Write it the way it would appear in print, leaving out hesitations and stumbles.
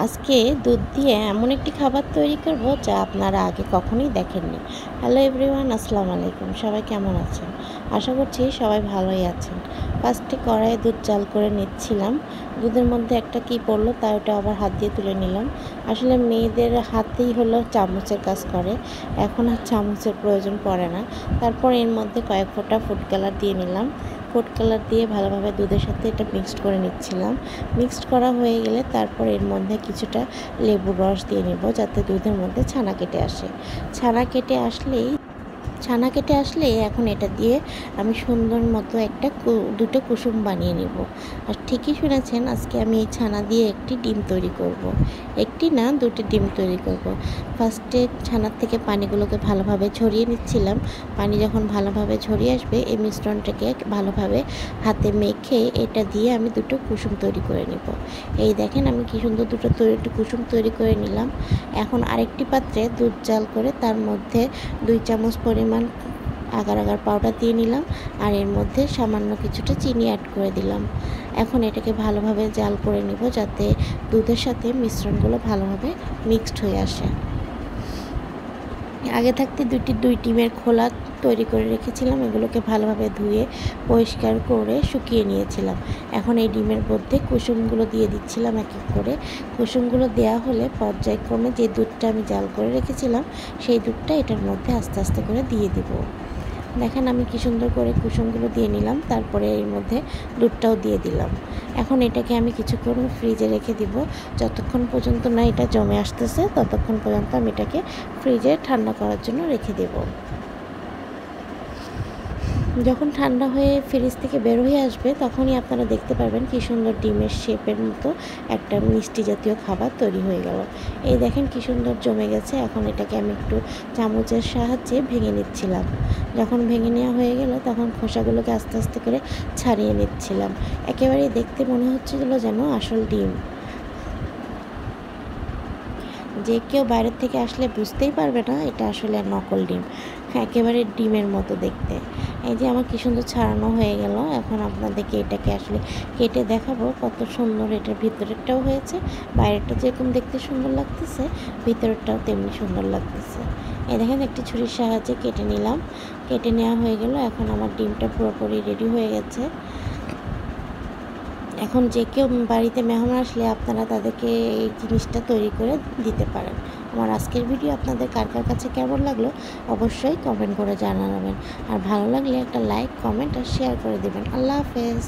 আজকে দুধ দিয়ে এমন একটি খাবার তৈরি করব যা আপনারা আগে কখনোই দেখেননি। হ্যালো এভরিওয়ান, আসসালামু আলাইকুম। সবাই কেমন আছেন? আশা করছি সবাই ভালোই আছেন। ফার্স্টে কড়াইয়ে দুধ জাল করে নিচ্ছিলাম। দুধের মধ্যে একটা কী পড়লো তাই ওটা আবার হাত দিয়ে তুলে নিলাম। আসলে মেয়েদের হাতেই হলো চামচের কাজ করে, এখন আর চামচের প্রয়োজন পড়ে না। তারপর এর মধ্যে কয়েক ফোঁটা ফুড কালার দিয়ে নিলাম। ফুড কালার দিয়ে ভালোভাবে দুধের সাথে এটা মিক্সড করে নিচ্ছিলাম। মিক্সড করা হয়ে গেলে তারপর এর মধ্যে কিছুটা লেবুর রস দিয়ে নেব, যাতে দুধের মধ্যে ছানা কেটে আসে। ছানা কেটে আসলে এখন এটা দিয়ে আমি সুন্দর মতো দুটো কুসুম বানিয়ে নেব। আর ঠিকই শুনেছেন, আজকে আমি এই ছানা দিয়ে একটি ডিম তৈরি করব। একটি না, দুটি ডিম তৈরি করব। ফার্স্টে ছানার থেকে পানিগুলোকে ভালোভাবে ঝরিয়ে নিচ্ছিলাম। পানি যখন ভালোভাবে ঝরিয়ে আসবে, এই মিশ্রণটাকে ভালোভাবে হাতে মেখে এটা দিয়ে আমি দুটো কুসুম তৈরি করে নেব। এই দেখেন, আমি কি সুন্দর দুটো কুসুম তৈরি করে নিলাম। এখন আরেকটি পাত্রে দুধ জাল করে তার মধ্যে 2 চামচ পরিমাণ আগার আগার পাউডার দিয়ে নিলাম, আর এর মধ্যে সামান্য কিছুটা চিনি অ্যাড করে দিলাম। এখন এটাকে ভালোভাবে জাল করে নিব, যাতে দুধের সাথে মিশ্রণগুলো ভালোভাবে মিক্সড হয়ে আসে। আগে থাকতে দুই ডিমের খোলা তৈরি করে রেখেছিলাম, এগুলোকে ভালোভাবে ধুয়ে পরিষ্কার করে শুকিয়ে নিয়েছিলাম। এখন এই ডিমের মধ্যে কুসুমগুলো দিয়ে দিচ্ছিলাম এক এক করে। কুসুমগুলো দেওয়া হলে পর্যায়ক্রমে যে দুধটা আমি জাল করে রেখেছিলাম, সেই দুধটা এটার মধ্যে আস্তে আস্তে করে দিয়ে দিব। দেখেন, আমি কি সুন্দর করে কুসুমগুলো দিয়ে নিলাম, তারপরে এর মধ্যে দুধটাও দিয়ে দিলাম। এখন এটাকে আমি কিছুক্ষণ ফ্রিজে রেখে দিব। যতক্ষণ পর্যন্ত না এটা জমে আসতেছে, ততক্ষণ পর্যন্ত আমি এটাকে ফ্রিজে ঠান্ডা করার জন্য রেখে দেব। যখন ঠান্ডা হয়ে ফ্রিজ থেকে বের হয়ে আসবে, তখনই আপনারা দেখতে পারবেন কি সুন্দর ডিমের শেপের মতো একটা মিষ্টি জাতীয় খাবার তৈরি হয়ে গেল। এই দেখেন কি সুন্দর জমে গেছে। এখন এটাকে আমি একটু চামচের সাহায্যে ভেঙে নিচ্ছিলাম। যখন ভেঙে নেওয়া হয়ে গেল, তখন খোসাগুলোকে আস্তে আস্তে করে ছাড়িয়ে নিচ্ছিলাম। একেবারেই দেখতে মনে হচ্ছিল যেন আসল ডিম। যে কেউ বাইরের থেকে আসলে বুঝতেই পারবে না এটা আসলে নকল ডিম। একেবারে ডিমের মতো দেখতে। এই যে আমার কি সুন্দর ছাড়ানো হয়ে গেল। এখন আপনাদেরকে এটাকে আসলে কেটে দেখাবো কত সুন্দর এটার ভিতরেরটাও হয়েছে। বাইরেরটা যেরকম দেখতে সুন্দর লাগতেছে, ভিতরেরটাও তেমনি সুন্দর লাগতেছে। এই দেখেন, একটি ছুরির সাহায্যে কেটে নিলাম। কেটে নেওয়া হয়ে গেল। এখন আমার ডিমটা পুরোপুরি রেডি হয়ে গেছে। এখন যে কেউ বাড়িতে মেহমান আসলে আপনারা তাদেরকে এই জিনিসটা তৈরি করে দিতে পারেন। আমার আজকের ভিডিও আপনাদের কার কার কাছে কেমন লাগলো অবশ্যই কমেন্ট করে জানাবেন। আর ভালো লাগলে একটা লাইক, কমেন্ট আর শেয়ার করে দেবেন। আল্লাহ হাফেজ।